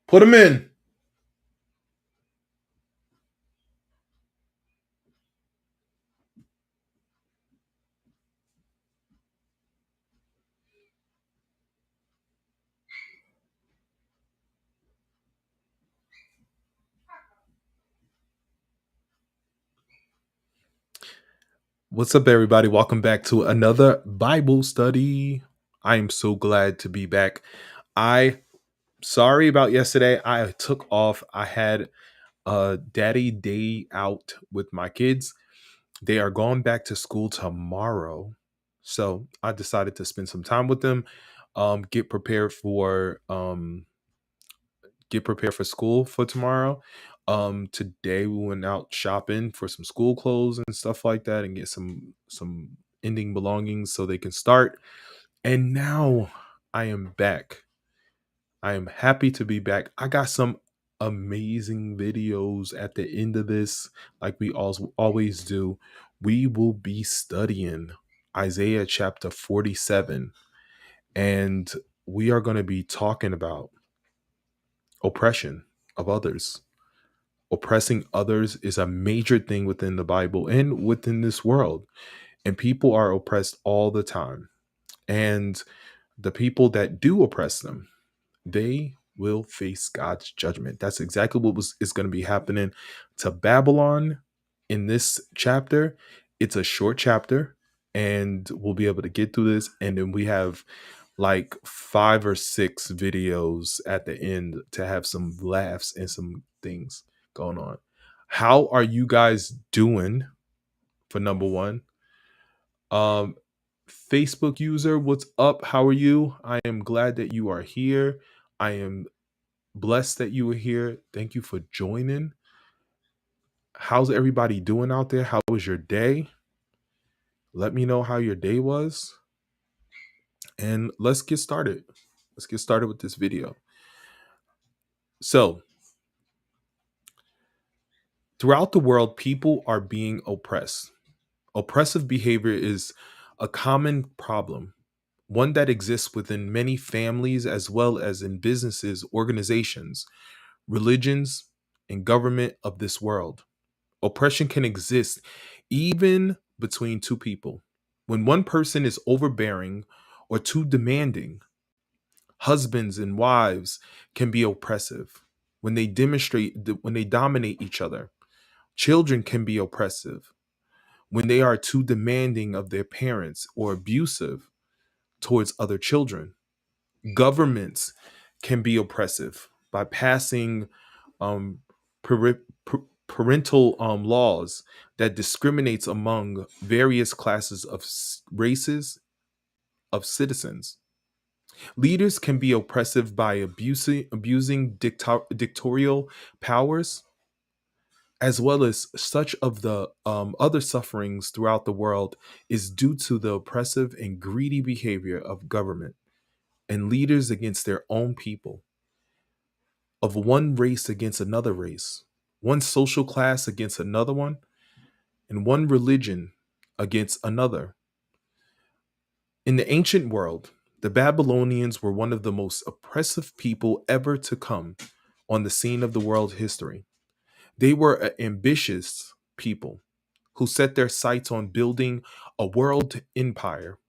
Put them in. What's up, everybody? Welcome back to another Bible study. I am so glad to be back. I sorry about yesterday. I took off. I had a daddy day out with my kids. They are going back to school tomorrow. So I decided to spend some time with them. Get prepared for school for tomorrow. Today we went out shopping for some school clothes and stuff like that, and get some ending belongings so they can start. And now I am back. I am happy to be back. I got some amazing videos at the end of this, like we always do. We will be studying Isaiah chapter 47, and we are going to be talking about oppression of others. Oppressing others is a major thing within the Bible and within this world. And people are oppressed all the time. And the people that do oppress them, they will face God's judgment. That's exactly what is going to be happening to Babylon in this chapter. It's a short chapter, and we'll be able to get through this. And then we have like 5 or 6 videos at the end to have some laughs and some things going on. How are you guys doing? For number one, um, Facebook user, what's up? How are you? I am glad that you are here. I am blessed that you are here. Thank you for joining. How's everybody doing out there? How was your day? Let me know how your day was. And let's get started. Let's get started with this video. So, throughout the world, people are being oppressed. Oppressive behavior is a common problem, one that exists within many families as well as in businesses, organizations, religions, and government of this world. Oppression can exist even between two people. When one person is overbearing or too demanding, husbands and wives can be oppressive. When they dominate each other, children can be oppressive. When they are too demanding of their parents or abusive towards other children, governments can be oppressive by passing um, pari- parental laws that discriminates among various classes of races of citizens. Leaders can be oppressive by abusing dictatorial powers, as well as such of the other sufferings throughout the world is due to the oppressive and greedy behavior of government and leaders against their own people, of one race against another race, one social class against another one, and one religion against another. In the ancient world, the Babylonians were one of the most oppressive people ever to come on the scene of the world history. They were an ambitious people who set their sights on building a world empire.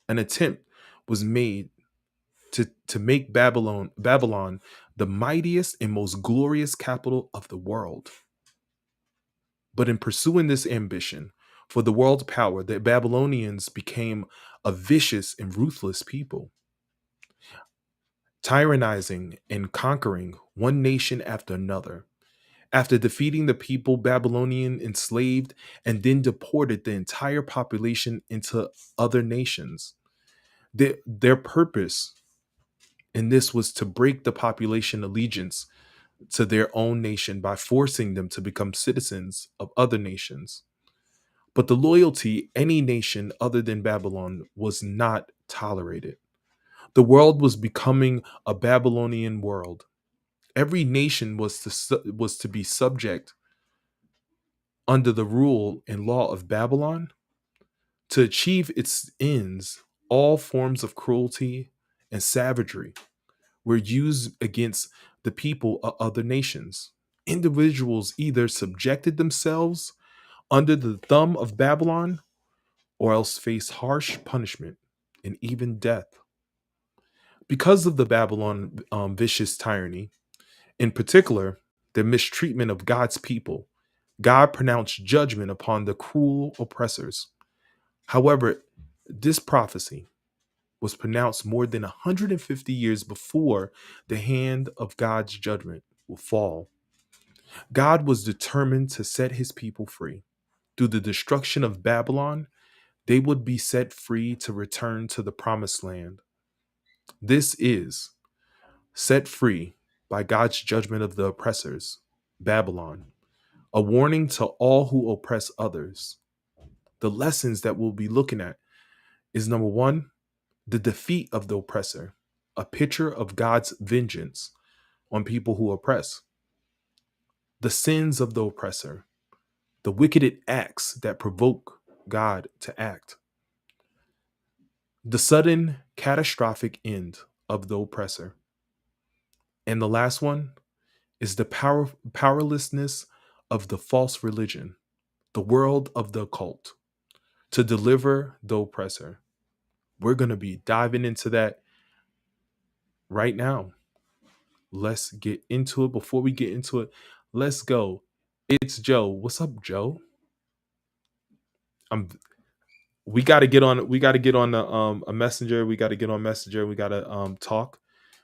An attempt was made to make Babylon the mightiest and most glorious capital of the world. But in pursuing this ambition for the world's power, the Babylonians became a vicious and ruthless people, tyrannizing and conquering one nation after another. After defeating the people, Babylonian enslaved and then deported the entire population into other nations. Their purpose in this was to break the population allegiance to their own nation by forcing them to become citizens of other nations. But the loyalty any nation other than Babylon was not tolerated. The world was becoming a Babylonian world. Every nation was to be subject under the rule and law of Babylon. To achieve its ends, all forms of cruelty and savagery were used against the people of other nations. Individuals either subjected themselves under the thumb of Babylon or else faced harsh punishment and even death. Because of the Babylon vicious tyranny, in particular, the mistreatment of God's people, God pronounced judgment upon the cruel oppressors. However, this prophecy was pronounced more than 150 years before the hand of God's judgment will fall. God was determined to set his people free. Through the destruction of Babylon, they would be set free to return to the promised land. This is set free by God's judgment of the oppressors, Babylon, a warning to all who oppress others. The lessons that we'll be looking at is number one, the defeat of the oppressor, a picture of God's vengeance on people who oppress, the sins of the oppressor, the wicked acts that provoke God to act, the sudden catastrophic end of the oppressor. And the last one is the powerlessness of the false religion, the world of the occult, to deliver the oppressor. We're going to be diving into that right now. Let's get into it. Before we get into it, let's go. It's Joe. What's up, Joe? I'm we got to get on the a messenger. We got to get on messenger. We got to talk.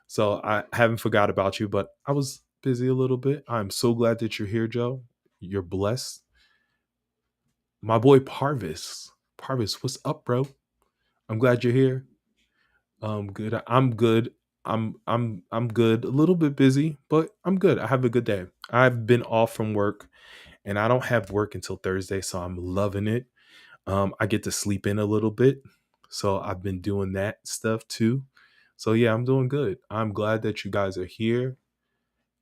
So I haven't forgot about you, but I was busy a little bit. I'm so glad that you're here, Joe. You're blessed. My boy Parvis. Parvis, what's up, bro? I'm glad you're here. Good. I'm good. I'm good. A little bit busy, but I'm good. I have a good day. I've been off from work and I don't have work until Thursday, so I'm loving it. I get to sleep in a little bit. So I've been doing that stuff too. So yeah, I'm doing good. I'm glad that you guys are here.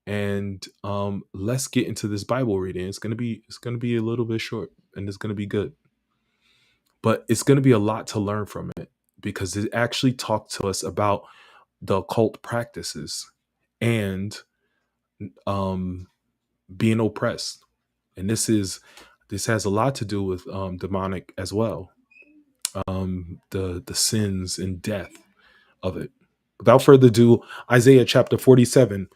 And let's get into this Bible reading. It's gonna be a little bit short and it's gonna be good. But it's gonna be a lot to learn from it because it actually talked to us about the occult practices and um being oppressed. And this has a lot to do with demonic as well. The sins and death of it. Without further ado, Isaiah chapter 47.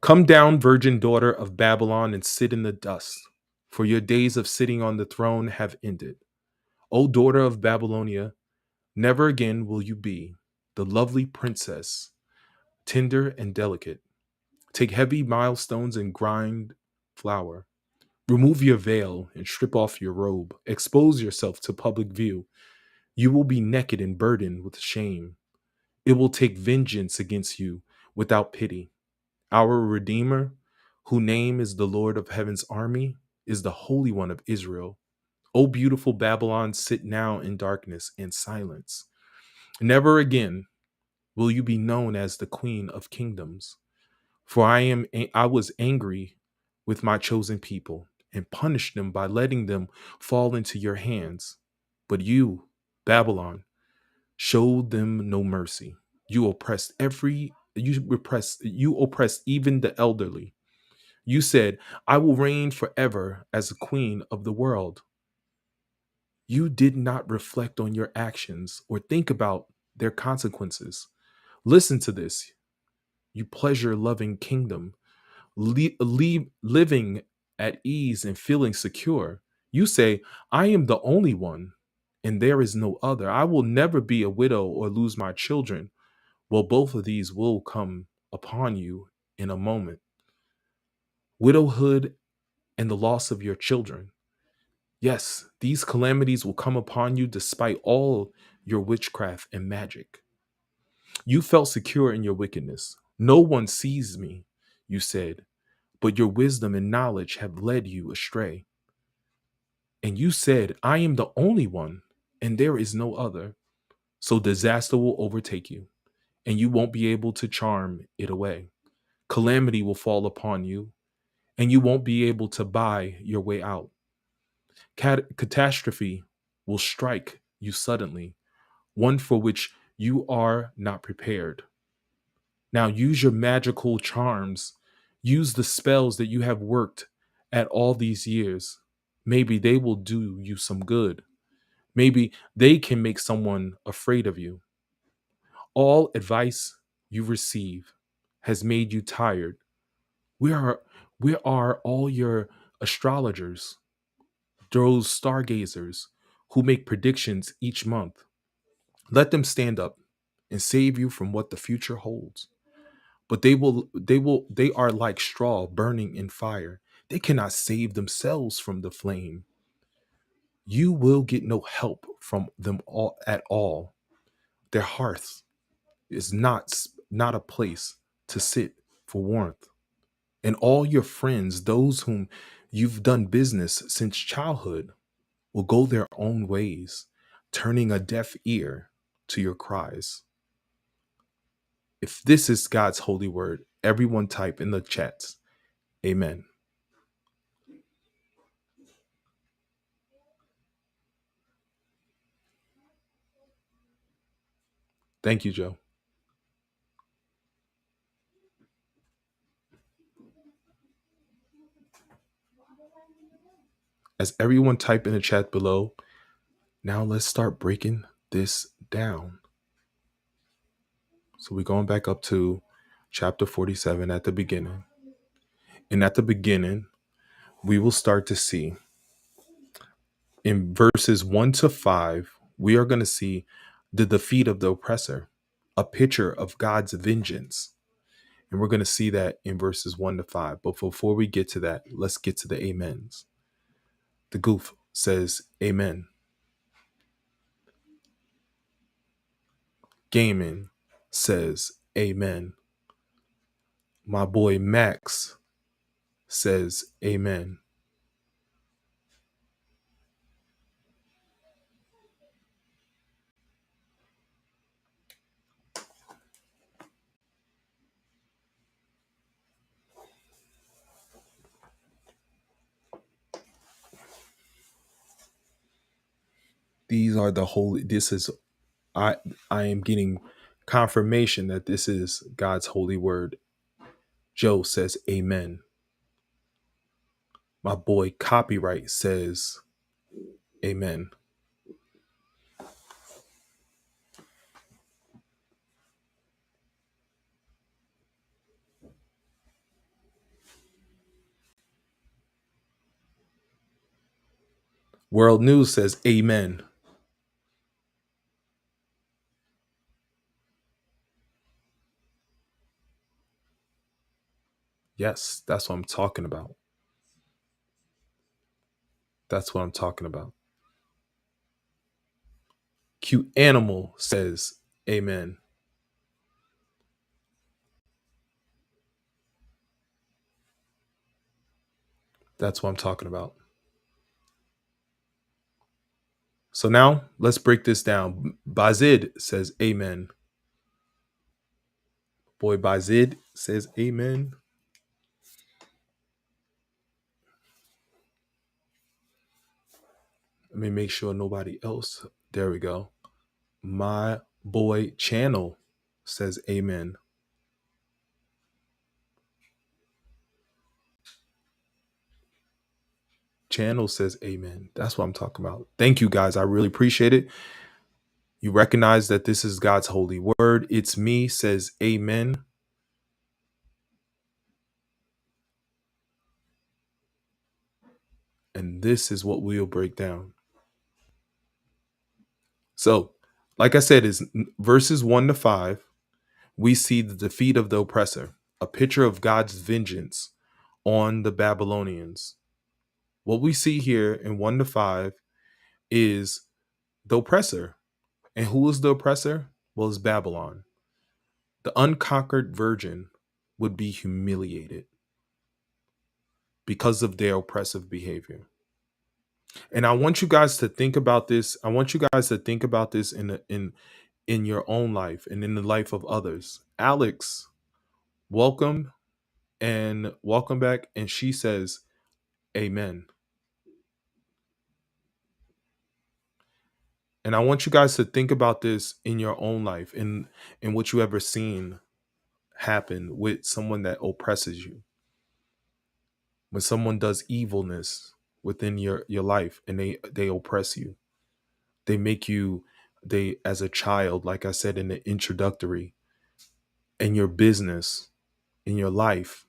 Come down, virgin daughter of Babylon, and sit in the dust, for your days of sitting on the throne have ended. O daughter of Babylonia, never again will you be the lovely princess, tender and delicate. Take heavy milestones and grind flour. Remove your veil and strip off your robe. Expose yourself to public view. You will be naked and burdened with shame. It will take vengeance against you without pity. Our Redeemer, whose name is the Lord of Heaven's army, is the Holy One of Israel. O beautiful Babylon, sit now in darkness and silence. Never again will you be known as the Queen of Kingdoms. For I was angry with my chosen people and punished them by letting them fall into your hands. But you, Babylon, showed them no mercy. You oppressed even the elderly. You said, I will reign forever as a queen of the world. You did not reflect on your actions or think about their consequences. Listen to this, you pleasure loving kingdom, living at ease and feeling secure. You say, I am the only one, and there is no other. I will never be a widow or lose my children. Well, both of these will come upon you in a moment. Widowhood and the loss of your children. Yes, these calamities will come upon you despite all your witchcraft and magic. You felt secure in your wickedness. No one sees me, you said, but your wisdom and knowledge have led you astray. And you said, I am the only one, and there is no other. So disaster will overtake you, and you won't be able to charm it away. Calamity will fall upon you, and you won't be able to buy your way out. Catastrophe will strike you suddenly, one for which You are not prepared. Now use your magical charms. Use the spells that you have worked at all these years. Maybe they will do you some good. Maybe they can make someone afraid of you. All advice you receive has made you tired. We are we are all your astrologers, those stargazers who make predictions each month. Let them stand up and save you from what the future holds. But they are like straw burning in fire. They cannot save themselves from the flame. You will get no help from them all at all. Their hearth is not a place to sit for warmth. And all your friends, those whom you've done business since childhood, will go their own ways, turning a deaf ear to your cries. If this is God's holy word, everyone type in the chats, Amen. Thank you, Joe. As everyone type in the chat below, now let's start breaking this down. So we're going back up to chapter 47 at the beginning. And at the beginning, we will start to see in verses 1 to 5, we are going to see the defeat of the oppressor, a picture of God's vengeance. And we're going to see that in verses 1 to 5. But before we get to that, let's get to the amens. The goof says, Amen. Gaming says, Amen. My boy Max says, Amen. These are the holy, this is, I I am getting confirmation that this is God's holy word. Joe says, Amen. My boy Copyright says, Amen. World News says, Amen. Yes, that's what I'm talking about. That's what I'm talking about. Cute Animal says, Amen. That's what I'm talking about. So now let's break this down. Bazid says, Amen. Boy Bazid says, Amen. Let me make sure nobody else. There we go. My boy Channel says, Amen. Channel says, Amen. That's what I'm talking about. Thank you guys. I really appreciate it. You recognize that this is God's holy word. It's me says, Amen. And this is what we'll break down. So, like I said, is verses 1 to 5, we see the defeat of the oppressor, a picture of God's vengeance on the Babylonians. What we see here in 1 to 5 is the oppressor. And who is the oppressor? Well, it's Babylon. The unconquered virgin would be humiliated because of their oppressive behavior. And I want you guys to think about this. I want you guys to think about this in your own life and in the life of others. Alex, welcome and welcome back. And she says, Amen. And I want you guys to think about this in your own life, in what you ever seen happen with someone that oppresses you. When someone does evilness within your life and they oppress you. They make you, they, as a child, like I said in the introductory, in your business, in your life,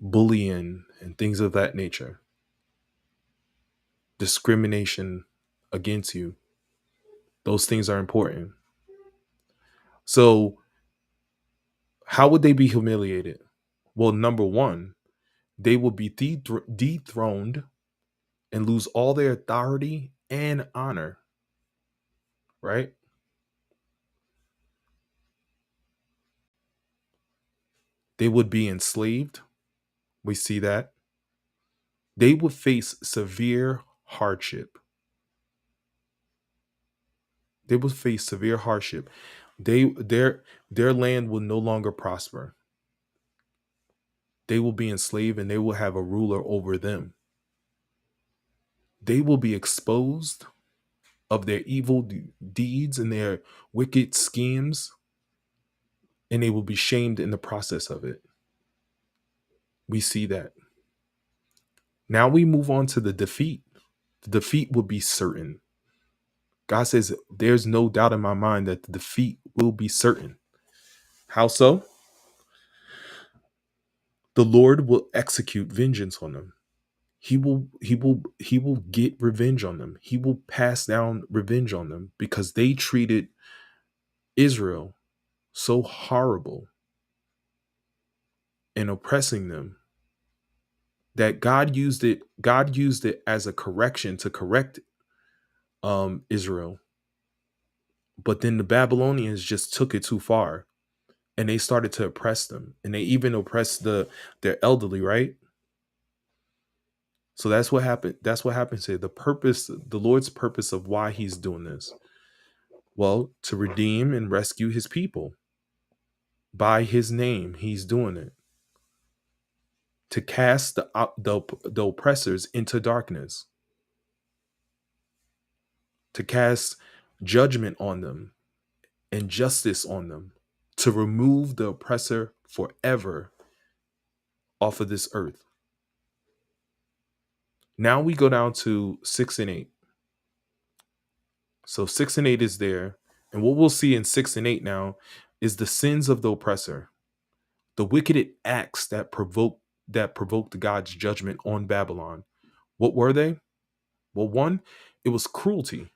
bullying and things of that nature, discrimination against you. Those things are important. So, how would they be humiliated? Well, number one, they will be dethroned and lose all their authority and honor, right? They would be enslaved. We see that. They would face severe hardship. They would face severe hardship. Their land will no longer prosper. They will be enslaved and they will have a ruler over them. They will be exposed of their evil deeds and their wicked schemes, and they will be shamed in the process of it. We see that. Now we move on to the defeat. The defeat will be certain. God says, there's no doubt in my mind that the defeat will be certain. How so? The Lord will execute vengeance on them. He will get revenge on them. He will pass down revenge on them because they treated Israel so horrible and oppressing them that God used it as a correction to correct Israel. But then the Babylonians just took it too far and they started to oppress them, and they even oppressed their elderly, right? So that's what happened. That's what happens here. The Lord's purpose of why he's doing this. Well, to redeem and rescue his people. By his name, he's doing it. To cast the oppressors into darkness. To cast judgment on them and justice on them. To remove the oppressor forever off of this earth. Now we go down to 6 and 8. So 6 and 8 is there. And what we'll see in 6 and 8 now is the sins of the oppressor. The wicked acts that provoked God's judgment on Babylon. What were they? Well, one, it was cruelty.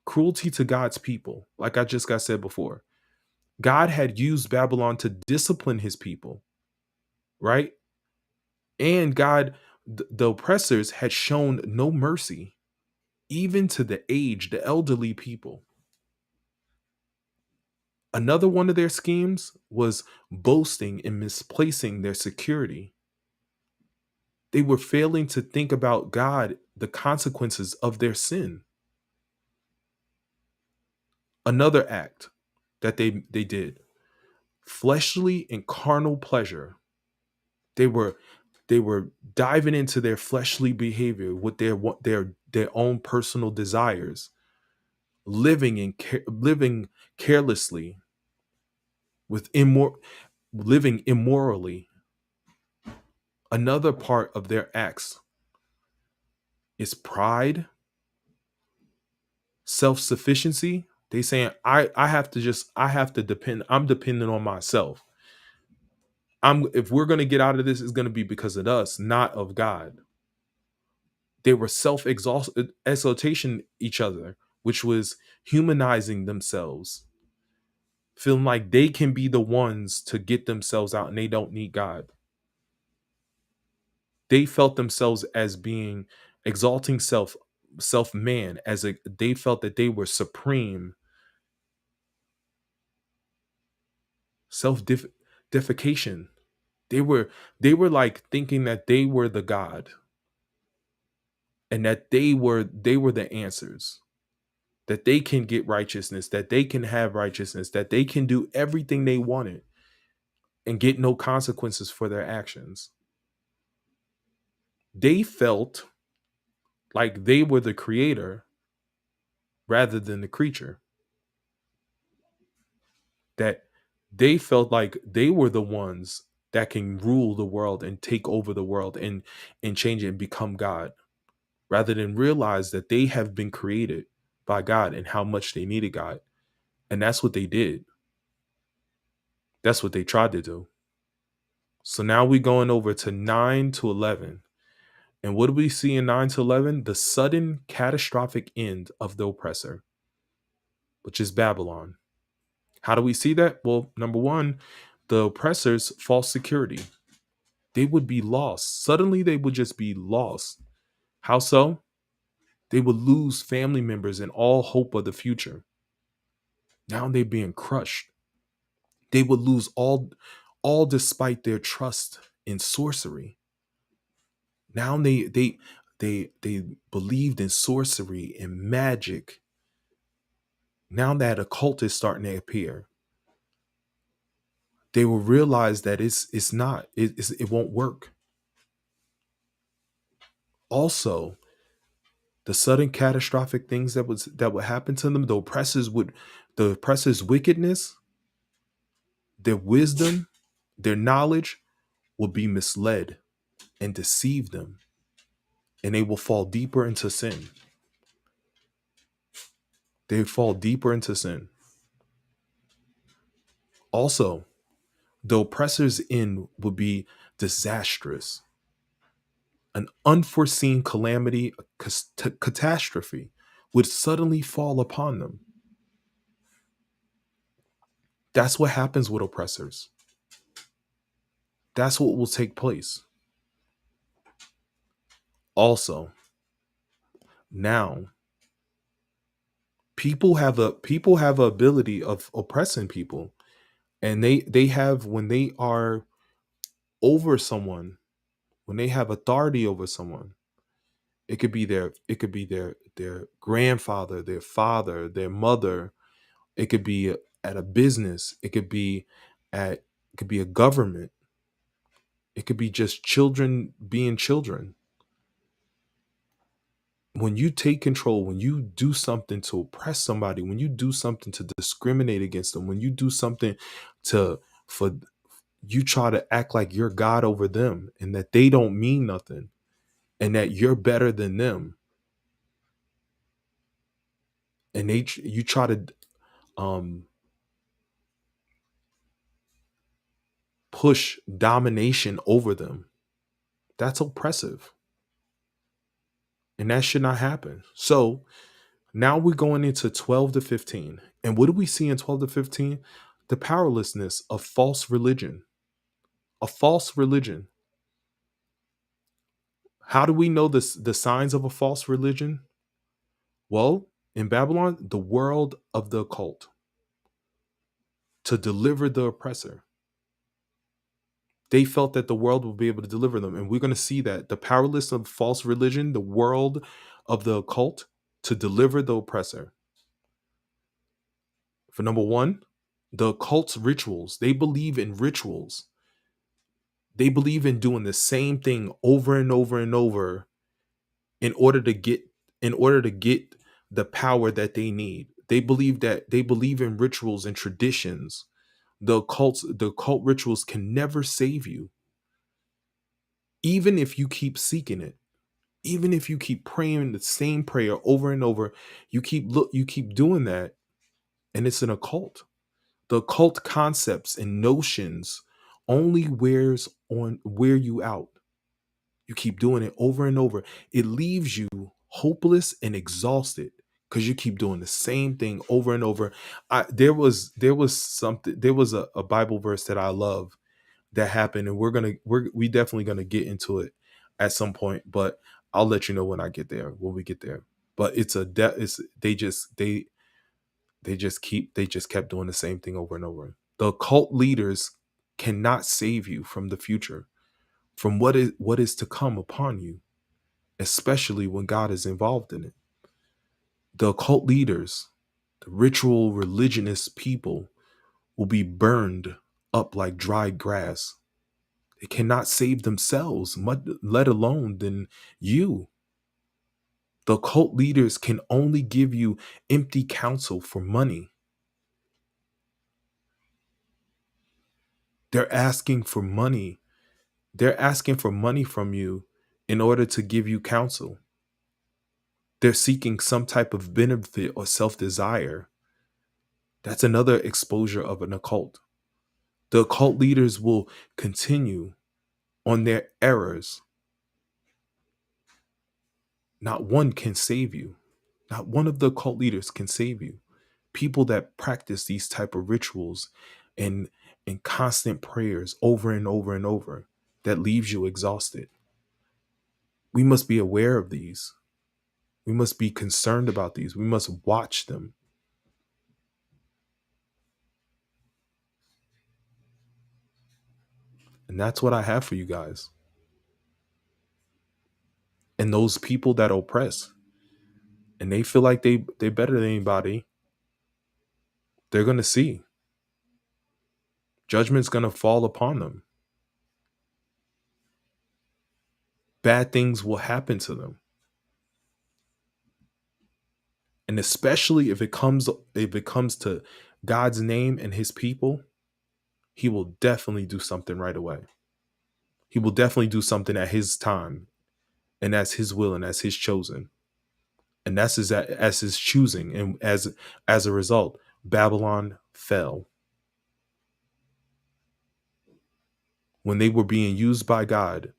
Cruelty to God's people. Like I just got said before. God had used Babylon to discipline his people, right? And the oppressors had shown no mercy, even to the aged, the elderly people. Another one of their schemes was boasting and misplacing their security. They were failing to think about God, the consequences of their sin. Another act that they did, fleshly and carnal pleasure. They were they were diving into their fleshly behavior with their own personal desires, living carelessly, with living immorally. Another part of their acts is pride, self-sufficiency. They saying, I have to depend, I'm dependent on myself. If we're gonna get out of this, it's gonna be because of us, not of God. They were exaltation each other, which was humanizing themselves, feeling like they can be the ones to get themselves out and they don't need God. They felt themselves as being exalting self man, they felt that they were supreme. Self defecation. They were like thinking that they were the God and that they were the answers, that they can get righteousness, that they can have righteousness, that they can do everything they wanted and get no consequences for their actions. They felt like they were the creator rather than the creature. That they felt like they were the ones that can rule the world and take over the world and change it and become God, rather than realize that they have been created by God and how much they needed God. And that's what they did. That's what they tried to do. So now we're going over to 9 to 11. And what do we see in 9 to 11? The sudden catastrophic end of the oppressor, which is Babylon. How do we see that? Well, number one, the oppressor's false security. They would be lost. Suddenly, they would just be lost. How so? They would lose family members and all hope of the future. Now they're being crushed. They would lose all despite their trust in sorcery. Now they believed in sorcery and magic. Now that a cult is starting to appear, they will realize that it's not it won't work. Also, the sudden catastrophic things that would happen to them, the oppressors' wickedness, their wisdom, their knowledge will be misled and deceive them, and they will fall deeper into sin. They fall deeper into sin. Also, the oppressor's end would be disastrous. An unforeseen calamity, catastrophe would suddenly fall upon them. That's what happens with oppressors. That's what will take place. Also, now people have a ability of oppressing people, and they have when they are over someone, when they have authority over someone, it could be their grandfather, their father, their mother. It could be at a business. It could be a government. It could be just children being children. When you take control, when you do something to oppress somebody, when you do something to discriminate against them, when you do something to for you try to act like you're God over them and that they don't mean nothing and that you're better than them, and you try to um push domination over them. That's oppressive, and that should not happen. So now we're going into 12 to 15. And what do we see in 12 to 15? The powerlessness of false religion. A false religion. How do we know the signs of a false religion? Well, in Babylon, the world of the occult to deliver the oppressor. They felt that the world would be able to deliver them. And we're going to see that the powerlessness of false religion, the world of the occult to deliver the oppressor. For number one, the occult's rituals. They believe in rituals. They believe in doing the same thing over and over and over in order to get in order to get the power that they need. They believe in rituals and traditions. The occult rituals can never save you, even if you keep seeking it. Even if you keep praying the same prayer over and over, you keep doing that, and it's an occult. The occult concepts and notions only wear you out. You keep doing it over and over. It leaves you hopeless and exhausted because you keep doing the same thing over and over. There was a Bible verse that I love that happened, and we definitely gonna get into it at some point, but I'll let you know when we get there. But it's they just kept doing the same thing over and over. The cult leaders cannot save you from the future, from what is to come upon you, especially when God is involved in it. The occult leaders, the ritual religionist people will be burned up like dried grass. They cannot save themselves, let alone than you. The cult leaders can only give you empty counsel for money. They're asking for money. They're asking for money from you in order to give you counsel. They're seeking some type of benefit or self desire. That's another exposure of an occult. The occult leaders will continue on their errors. Not one can save you. Not one of the occult leaders can save you. People that practice these type of rituals and constant prayers over and over and over, that leaves you exhausted. We must be aware of these. We must be concerned about these. We must watch them. And that's what I have for you guys. And those people that oppress and they feel like they better than anybody, they're going to see. Judgment's going to fall upon them. Bad things will happen to them. And especially if it comes to God's name and his people, he will definitely do something right away. He will definitely do something at his time and as his will and as his chosen. And that's as his choosing. And as a result, Babylon fell. When they were being used by God,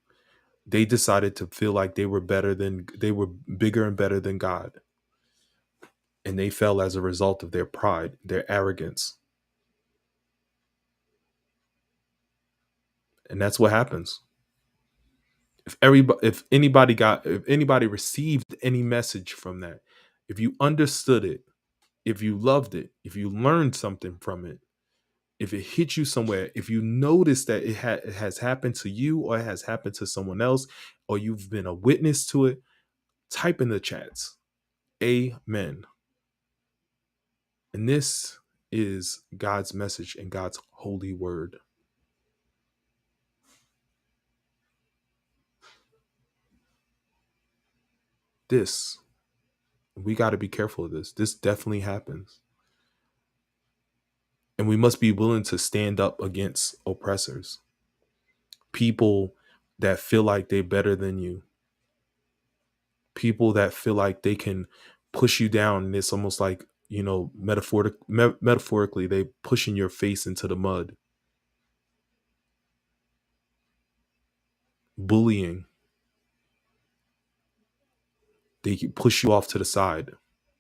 they decided to feel like they were bigger and better than God. And they fell as a result of their pride, their arrogance. And that's what happens. If anybody received any message from that, if you understood it, if you loved it, if you learned something from it, if it hit you somewhere, if you notice that it has happened to you or it has happened to someone else, or you've been a witness to it, type in the chats. Amen. And this is God's message and God's holy word. This, we got to be careful of this. This definitely happens. And we must be willing to stand up against oppressors, people that feel like they're better than you, people that feel like they can push you down. And it's almost like, metaphorically, they pushing your face into the mud. Bullying. They push you off to the side.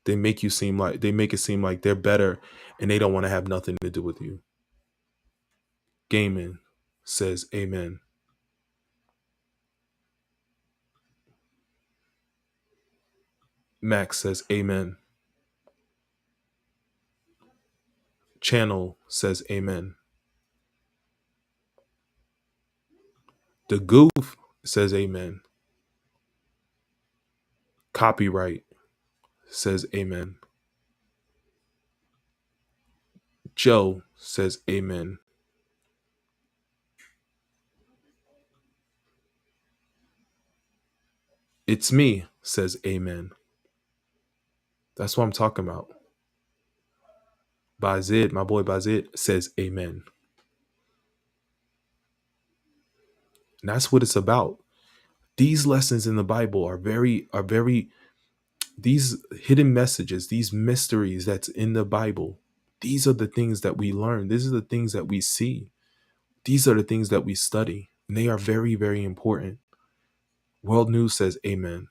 They make it seem like they're better and they don't want to have nothing to do with you. Gaiman says amen. Max says amen. Channel says amen. The Goof says amen. Copyright says amen. Joe says amen. It's me says amen. That's what I'm talking about. Bazid, my boy Bazid says amen. And that's what it's about. These lessons in the Bible are very these hidden messages, these mysteries that's in the Bible. These are the things that we learn. These are the things that we see. These are the things that we study. And they are very, very important. World News says amen.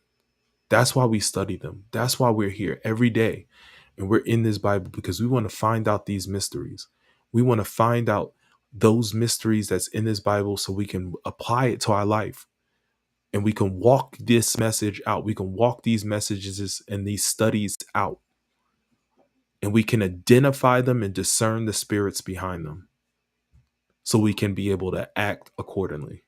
That's why we study them. That's why we're here every day. And we're in this Bible because we want to find out these mysteries. We want to find out those mysteries that's in this Bible so we can apply it to our life. And we can walk this message out. We can walk these messages and these studies out. And we can identify them and discern the spirits behind them so we can be able to act accordingly.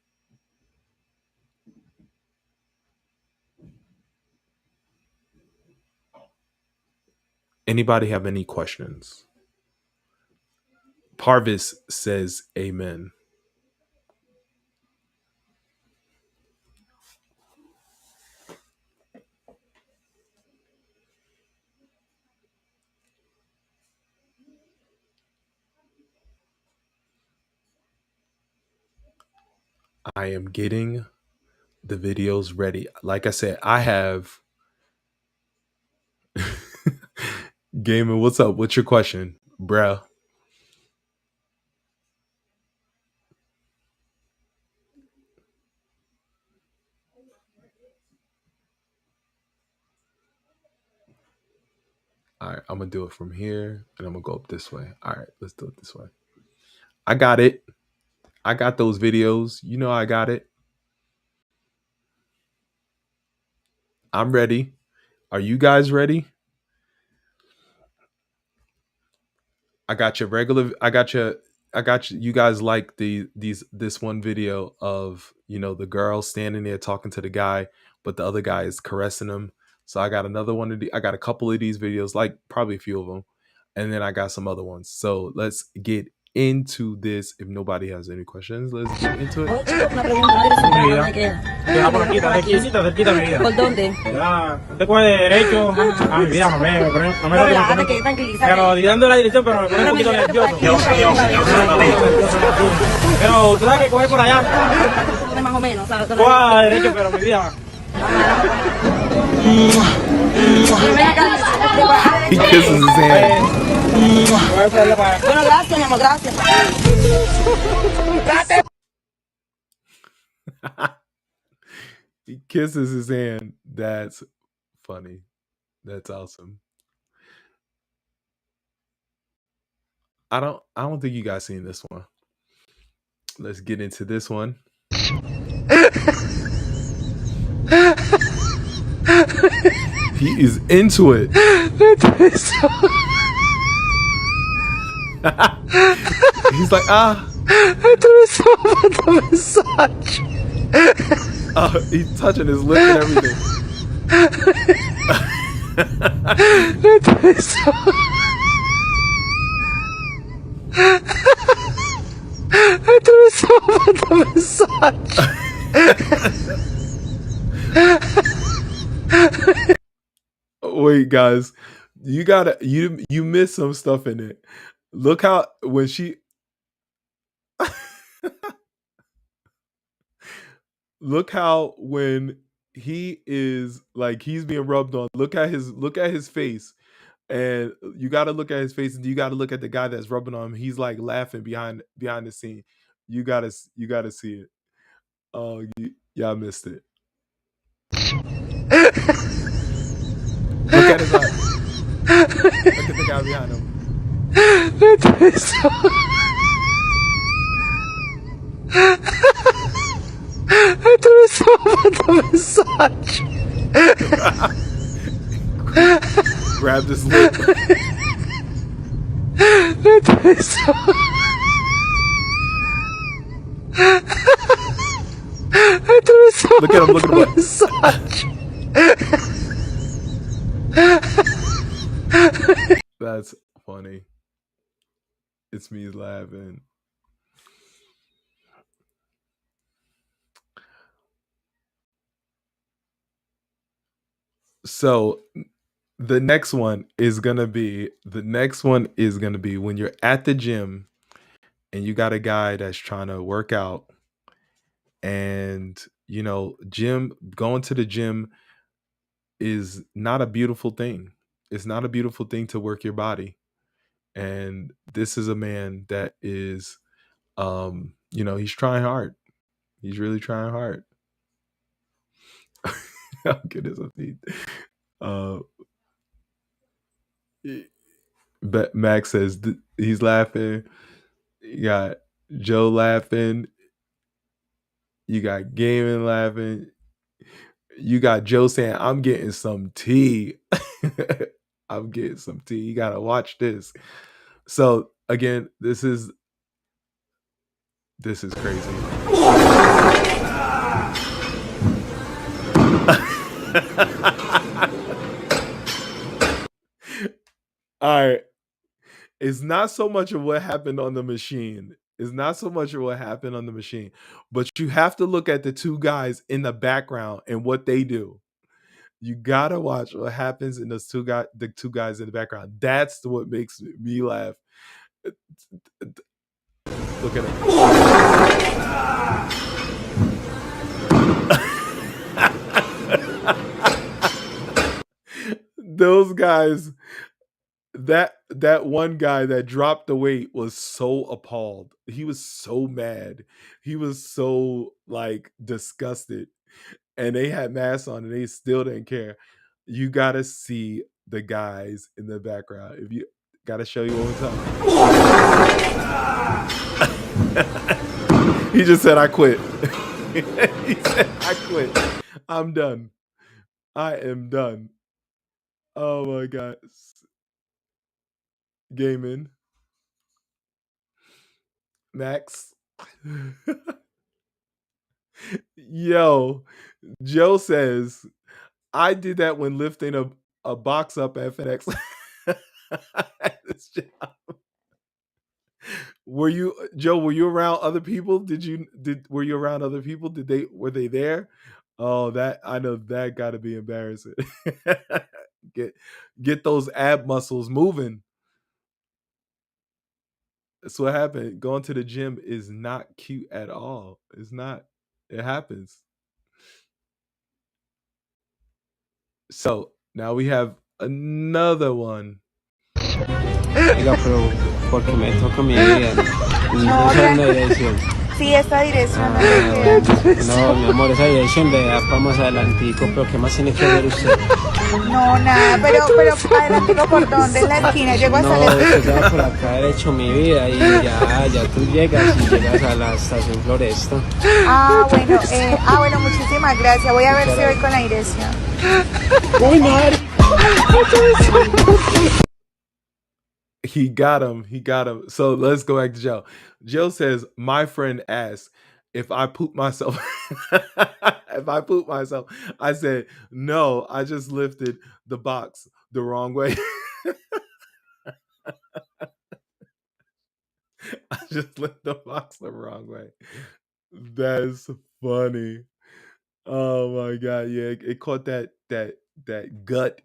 Anybody have any questions? Parvis says amen. I am getting the videos ready. Like I said, I have Gaming. What's up? What's your question, bruh? All right, I'm gonna do it from here, and I'm gonna go up this way. All right, let's do it this way. I got it. I got those videos. You know, I got it. I'm ready. Are you guys ready? I got your regular. I got your. I got you. You guys like this one video of the girl standing there talking to the guy, but the other guy is caressing him. So I got another one of the. I got a couple of these videos, like probably a few of them, and then I got some other ones. So let's get into this. If nobody has any questions, let's get into it. Oye, chicos, una pregunta, ¿una dirección para dónde queda? Queda por aquí, cerquita, cerquita, mi vida. ¿Por dónde? Ya, usted coge derecho. Ah, mi vida, no me No, relájate, tranquilízate. Pero dando la dirección, pero me pone un poquito nervioso. Pero usted sabe que coge por allá. Más o menos, ¿sabes? Coja derecho, pero mi vida. He kisses his hand. Bueno, gracias, mi amor, gracias. He kisses his hand. That's funny. That's awesome. I don't think you guys seen this one. Let's get into this one. He is into it. He's like, he's touching his lip and everything. Wait, guys, you missed some stuff in it. Look how when she look how when he is like he's being rubbed on. Look at his face, and you got to look at his face, and you got to look at the guy that's rubbing on him. He's like laughing behind the scene. You gotta see it. Oh, y'all missed it. Look at his eye. Look at the guy behind him. Grabbed his lip. Look at him. Look at him. That's funny. It's me laughing. So the next one is gonna be when you're at the gym and you got a guy that's trying to work out, and going to the gym is not a beautiful thing. It's not a beautiful thing to work your body. And this is a man that is he's trying hard. He's really trying hard. How good is it? But Max says he's laughing. You got Joe laughing. You got Gaming laughing. You got Joe saying, "I'm getting some tea." I'm getting some tea. You gotta watch this. So again, this is crazy. All right. It's not so much of what happened on the machine. It's not so much of what happened on the machine, but you have to look at the two guys in the background and what they do. You gotta watch what happens in the two guys in the background. That's what makes me laugh. Look at him. guys, that one guy that dropped the weight was so appalled. He was so mad. He was so like disgusted. And they had masks on and they still didn't care. You gotta see the guys in the background. If you gotta show you one time. He just said I quit. He said I quit. I'm done. I am done. Oh my god. Gaming. Max. Yo, Joe says I did that when lifting a box up at FedEx. At this job. Were you Joe? Were you around other people? Did were you around other people? Did they were they there? Oh, that I know that got to be embarrassing. get get those ab muscles moving. That's what happened. Going to the gym is not cute at all. It's not. It happens. So now we have another one. Oiga, pero porque me toca mi vida. No, Esa es la dirección. sí, esta dirección no Ah, le bueno. queda. No, mi amor, esa dirección de acá más adelantico, pero ¿qué más tiene que ver usted? No, nada, pero adelantico por dónde, en la esquina, llego hasta No, la usted se va por acá derecho mi vida y ya tú llegas a la estación Floresta. bueno, muchísimas gracias. Voy a ver si voy con la dirección. Uy, madre. He got him. He got him. So let's go back to Joe. Joe says, my friend asked if I poop myself. If I poop myself. I said, no, I just lifted the box the wrong way. I just lifted the box the wrong way. That's funny. Oh my god. Yeah, it caught that gut,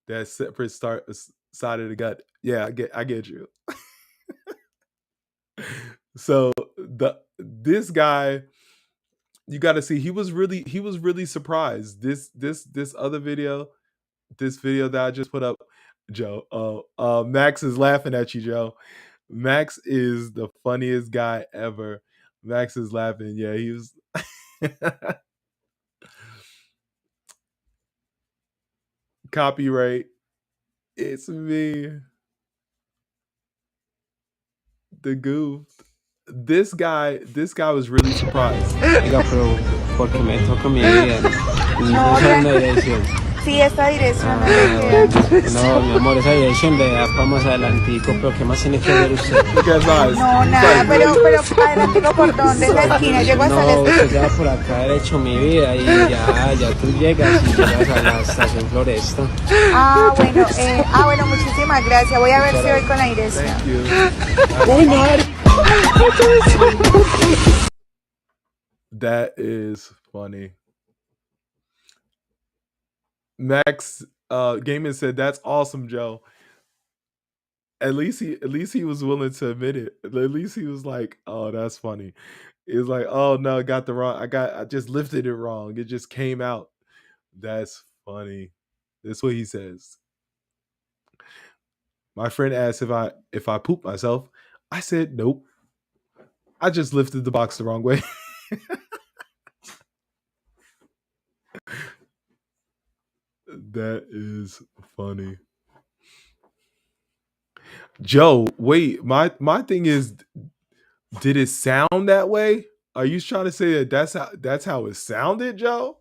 that separate side of the gut. Yeah, I get you. So this guy, you got to see, he was really surprised. This other video, this video that I just put up, Joe. Max is laughing at you, Joe. Max is the funniest guy ever. Max is laughing. Yeah, he was. Copyright. It's me, the goof. This guy was really surprised. Oiga, pero porque me toca mi vida. No, Esa es la dirección. sí, esta dirección no le Ah, queda. bueno. No, mi amor, esa dirección de acá más adelantico, pero ¿qué más tiene que ver usted? Look at his eyes. No, He's nada, like, pero really? adelantico por dónde, en la esquina, llego hasta la No, esquina. usted se va por acá derecho mi vida y ya tú llegas a la estación Floresta. Bueno, muchísimas gracias. Voy a ver si voy con la dirección. Thank you. Uy, madre. That is funny. Max Gaiman said, "That's awesome, Joe." At least he was willing to admit it. At least he was like, "Oh, that's funny." He was like, "Oh no, I got the wrong. I just lifted it wrong. It just came out." That's funny. That's what he says. My friend asked if I pooped myself. I said, "Nope. I just lifted the box the wrong way." That is funny. Joe, wait, my thing is, did it sound that way? Are you trying to say that that's how it sounded, Joe?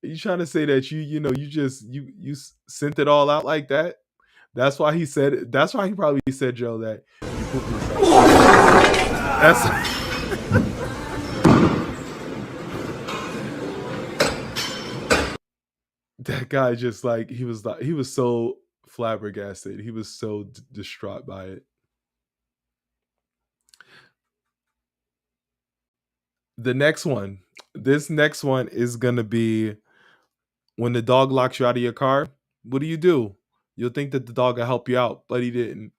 Are you trying to say that you just sent it all out like that? That's why he said it. That's why he probably said, Joe, that you pooped yourself. That's that guy just like he was so flabbergasted. He was so distraught by it. The next one. This next one is gonna be when the dog locks you out of your car. What do? You'll think that the dog will help you out, but he didn't.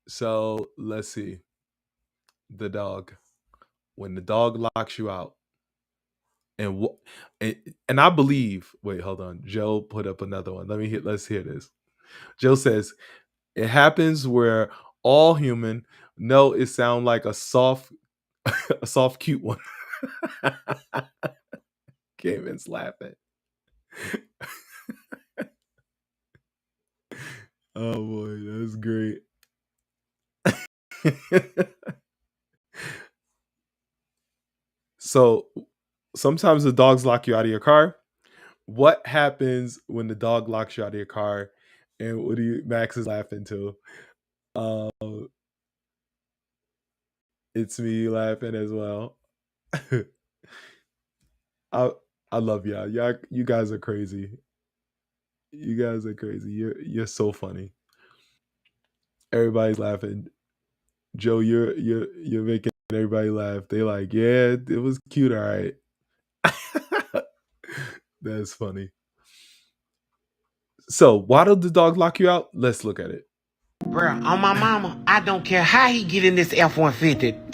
So let's see. The dog. When the dog locks you out. And what and I believe, wait, hold on. Joe put up another one. Let's hear this. Joe says, it happens where all human know it sound like a soft a soft cute one. Caveman's laughing. Oh boy, that's great. So sometimes the dogs lock you out of your car. What happens when the dog locks you out of your car? And what do you Max is laughing too? Uh, it's me laughing as well. I I love y'all. You guys are crazy. You guys are crazy. You're so funny. Everybody's laughing. Joe, you're making everybody laugh. They like, yeah, it was cute, all right. That's funny. So why did the dog lock you out? Let's look at it. Bruh, on my mama, I don't care how he get in this F-150.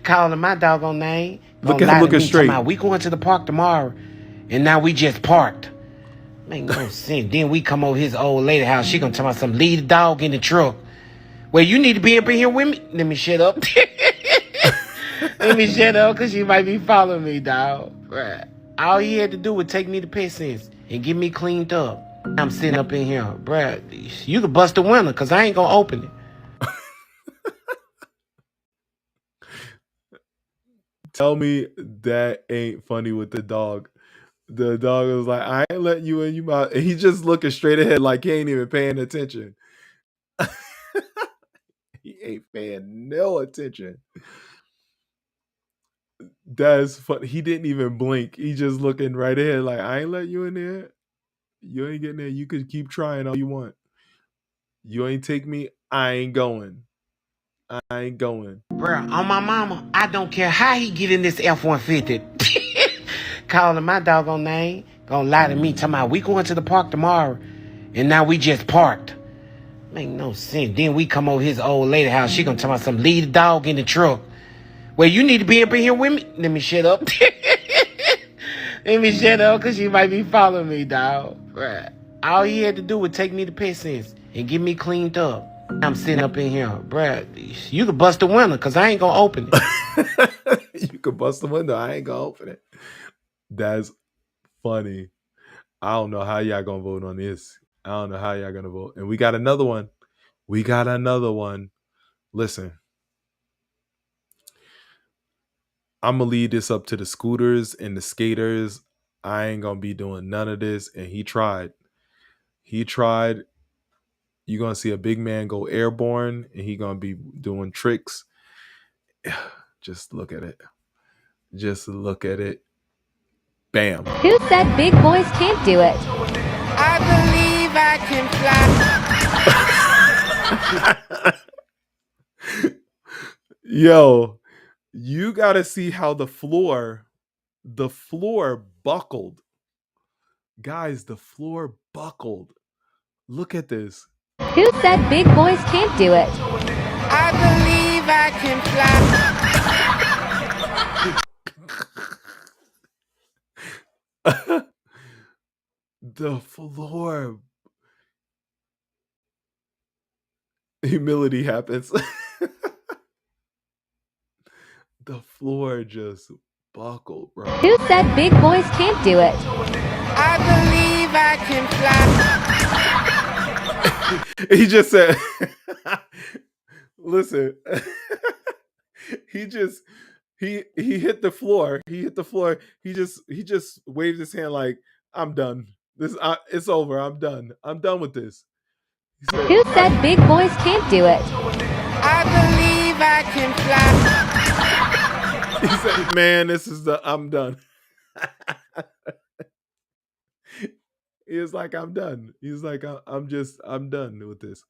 Calling my doggone name. Look Gonna at him lie to looking me, talking straight. about we going to the park tomorrow, and now we just parked. Make no sense. Then we come over his old lady house. She gonna tell me some leave the dog in the truck. Well, you need to be up in here with me. Let me shut up. Let me shut up, cause she might be following me, dog. Bruh. All he had to do was take me to Pet Sense and get me cleaned up. I'm sitting up in here, bruh. You could bust the window, cause I ain't gonna open it. Tell me that ain't funny with the dog. The dog was like, I ain't letting you in your mouth. And he just looking straight ahead like he ain't even paying attention. He ain't paying no attention. That's funny. He didn't even blink. He just looking right ahead like, I ain't letting you in there. You ain't getting there. You could keep trying all you want. You ain't take me. I ain't going. I ain't going. Bruh, on my mama, I don't care how he get in this F-150. Calling my doggone name. Gonna lie to me, talking about we going to the park tomorrow, and now we just parked. Make no sense. Then we come over his old lady house. She gonna tell me some leave the dog in the truck. Well, you need to be up in here with me. Let me shut up. Let me shut up, cause she might be following me, dog. Bruh. All he had to do was take me to Pet Sense and get me cleaned up. I'm sitting up in here, bruh. You could bust the window, cause I ain't gonna open it. You could bust the window. I ain't gonna open it. That's funny. I don't know how y'all gonna vote on this. I don't know how y'all gonna vote. And we got another one. We got another one. Listen, I'm gonna lead this up to the scooters and the skaters. I ain't gonna be doing none of this. And he tried. He tried. You're gonna see a big man go airborne, and he gonna be doing tricks. Just look at it. Just look at it. Bam. Who said big boys can't do it? I believe I can fly. Yo, you gotta see how the floor buckled. Guys, the floor buckled. Look at this. Who said big boys can't do it? I believe I can fly. The floor. Humility happens. The floor just buckled, bro. Who said big boys can't do it? I believe I can fly. He just said, listen, he just he hit the floor. He hit the floor. He just waved his hand like, I'm done. It's over. I'm done. I'm done with this. Who said big boys can't do it? I believe I can fly. He said, man, this is I'm done. He was like, I'm done. He's like, I'm done with this.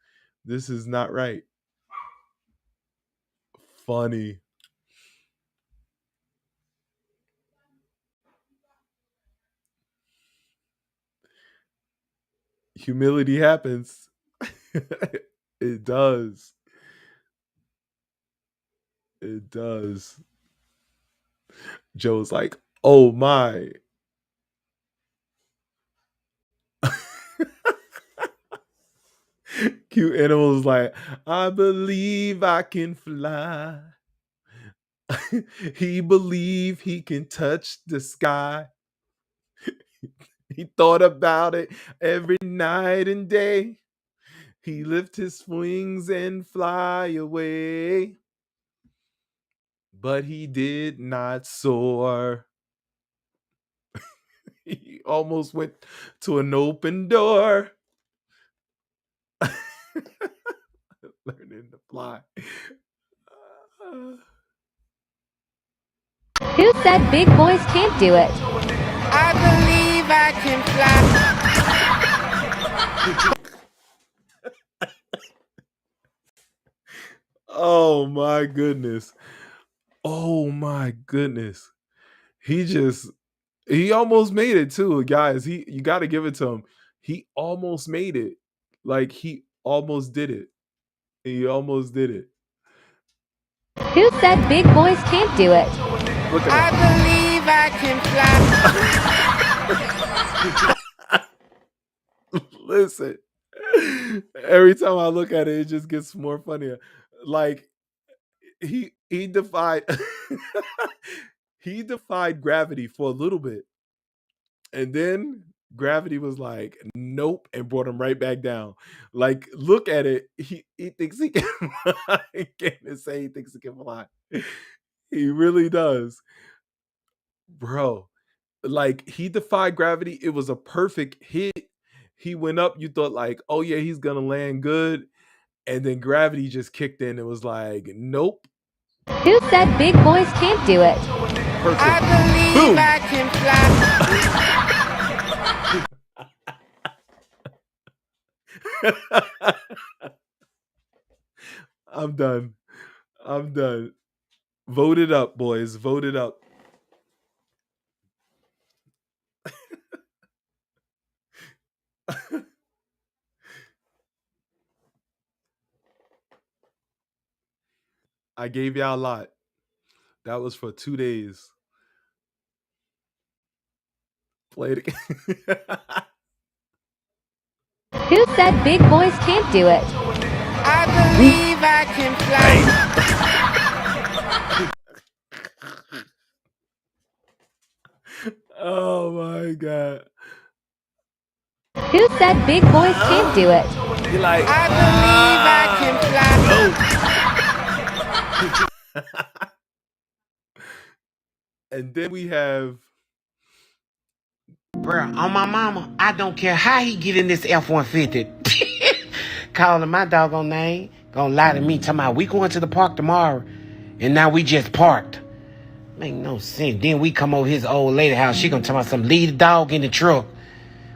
This is not right. Funny. Humility happens. It does. It does. Joe's like, Oh my. Cute animals like, I believe I can fly. He believe he can touch the sky. He thought about it every night and day. He lift his wings and fly away. But he did not soar. He almost went to an open door. Learning to fly. Who said big boys can't do it? I believe I can fly. Oh my goodness. Oh my goodness. He almost made it too, guys. You got to give it to him. He almost made it. Like he almost did it. He almost did it. Who said big boys can't do it? Look at I believe I can that. Listen. Every time I look at it, it just gets more funnier. Like he defied he defied gravity for a little bit. And then gravity was like, nope, and brought him right back down. Like, look at it. He thinks he can fly. He can't even say he thinks he can fly. He really does. Bro, like he defied gravity. It was a perfect hit. He went up. You thought like, oh yeah, he's gonna land good. And then gravity just kicked in. It was like, nope. Who said big boys can't do it? Perfect. I believe Boom. I can fly. I'm done. I'm done. Vote it up, boys. Vote it up. I gave y'all a lot. That was for 2 days. Play it again. Who said big boys can't do it? I believe I can fly. Oh my god. Who said big boys can't do it? You're like, I believe I can fly. And then we have Bruh, on my mama, I don't care how he get in this F-150. Calling my doggone name. Gonna lie to me, talking about we going to the park tomorrow. And now we just parked. Make no sense. Then we come over his old lady house. She gonna tell me something. Leave the dog in the truck.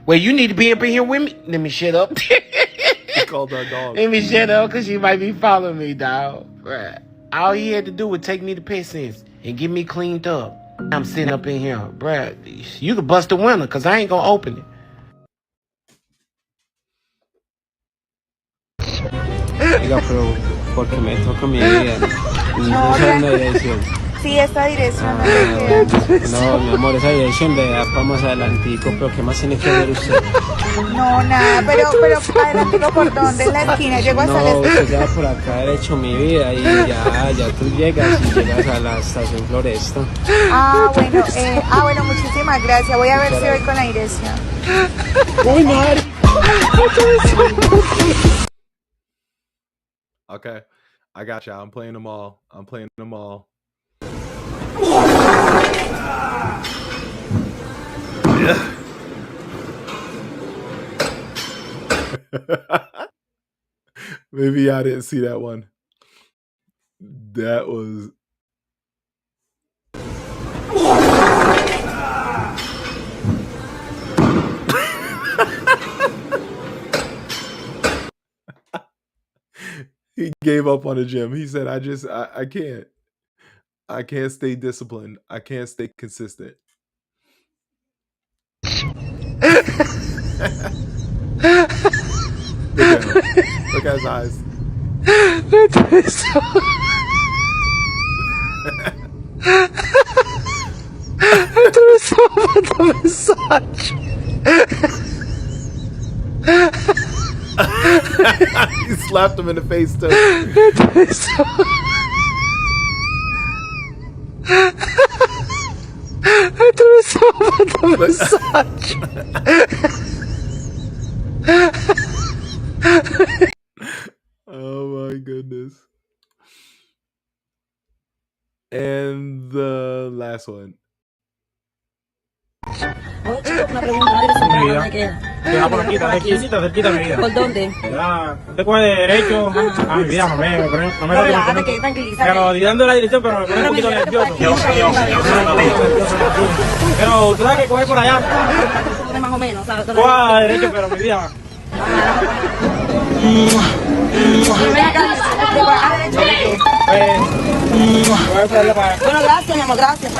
Well, you need to be up in here with me. Let me shut up. he called our dog. Let me shut up, because she might be following me, dog. Bruh. All he had to do was take me to Pet Sense and get me cleaned up. I'm sitting up in here. Bruh, you could bust the window, because I ain't gonna open it. Oiga, pero porque me toca mi vida. No sé la dirección. Sí, esta dirección no le Ah, queda. no, mi amor, esa dirección le da para más adelantico, pero ¿qué más tiene que ver usted? No, nada, pero adelantico por dónde, en la esquina, llego hasta la No, esquina. usted ya por acá derecho mi vida y ya tú llegas y llegas a la estación Floresta. Bueno, muchísimas gracias. Voy a ver si voy con la dirección. ¡Uy, madre! Okay. I got y'all. I'm playing them all. I'm playing them all. Maybe I didn't see that one. That was he gave up on the gym. He said, I can't. I can't stay disciplined. I can't stay consistent. Look at him. Look at his eyes. He slapped him in the face too. Oh my goodness. And the last one. Oye, chico, una pregunta, una dirección Mi para vida. dónde queda. Queda por aquí, cerquita, cerquita, mi vida. ¿Por dónde? Ya, usted coge derecho. A mi vida, no me No, meto relájate, que tranquilízate. Pero dando la dirección, pero me pone un poquito mira, nervioso. que por aquí, Pero usted sabe que coge por allá. más o menos, ¿sabes? Coja derecho, pero mi vida. Ven acá, de por acá derecho, ¿de qué? Voy a hacerle para allá. Bueno, gracias, mi amor, gracias.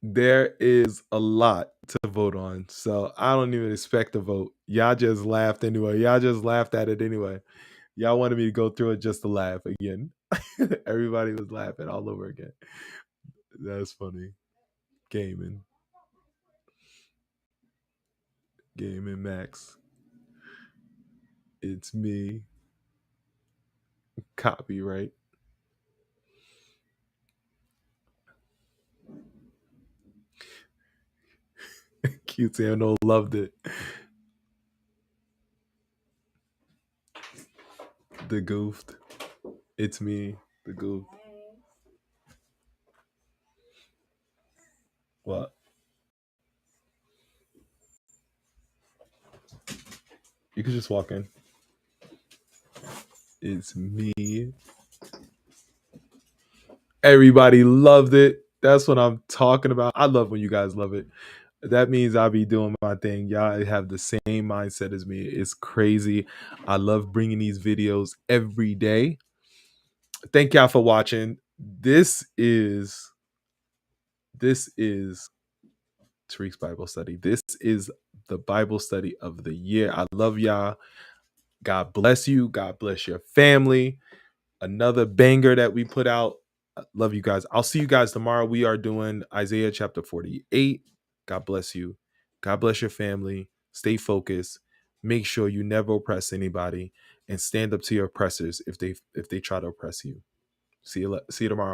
There is a lot to vote on, so I don't even expect a vote. Y'all just laughed anyway. Y'all just laughed at it anyway. Y'all wanted me to go through it just to laugh again. Everybody was laughing all over again. That's funny. Gaming. Gaming Max. It's me. Copyright. QTNO loved it. The goofed. It's me. The goof. What? You can just walk in. It's me. Everybody loved it. That's what I'm talking about. I love when you guys love it. That means I'll be doing my thing. Y'all have the same mindset as me. It's crazy. I love bringing these videos every day. Thank y'all for watching. This is Tarique's Bible study. This is the Bible study of the year. I love y'all. God bless you. God bless your family. Another banger that we put out. I love you guys. I'll see you guys tomorrow. We are doing Isaiah chapter 48. God bless you. God bless your family. Stay focused. Make sure you never oppress anybody and stand up to your oppressors if they try to oppress you. See you tomorrow.